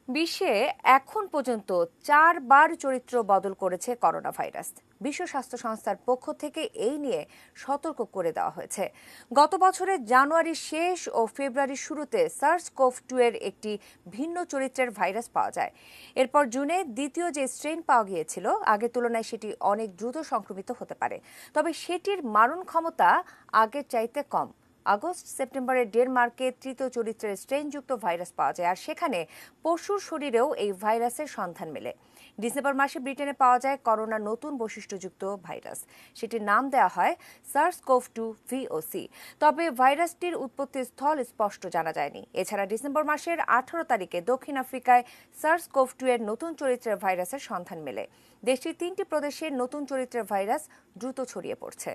বিশ্বে এখন পর্যন্ত 4 বার চরিত্র বদল করেছে করোনা ভাইরাস। বিশ্ব স্বাস্থ্য সংস্থার পক্ষ থেকে এই নিয়ে সতর্ক করে দেওয়া হয়েছে। গত বছরের জানুয়ারির শেষ ও ফেব্রুয়ারির শুরুতে SARS-CoV-2 এর একটি ভিন্ন চরিত্রের ভাইরাস পাওয়া যায়। এরপর জুনে দ্বিতীয় যে স্ট্রেন পাওয়া গিয়েছিল, আগের তুলনায় সেটি অনেক দ্রুত সংক্রমিত হতে পারে, তবে সেটির মারণ ক্ষমতা আগের চাইতে কম। আগস্ট সেপ্টেম্বরে ডেনমার্কে তৃতীয় চরিত্রের স্ট্রেনযুক্ত ভাইরাস পাওয়া যায়, আর সেখানে পশুর শরীরেও এই ভাইরাসের সন্ধান মেলে। ডিসেম্বর মাসে ব্রিটেনে পাওয়া যায় করোনার নতুন বৈশিষ্ট্যযুক্ত ভাইরাস। সেটির নাম দেওয়া হয় SARS-CoV-2 VOC। তবে ভাইরাসটির উৎপত্তির স্থল স্পষ্ট জানা যায়নি। এছাড়া ডিসেম্বর মাসের 18 তারিখে দক্ষিণ আফ্রিকায় SARS-CoV-2 এর নতুন চরিত্রের ভাইরাসের সন্ধান মেলে। দেশটির 3টি প্রদেশে নতুন চরিত্রের ভাইরাস দ্রুত ছড়িয়ে পড়ছে।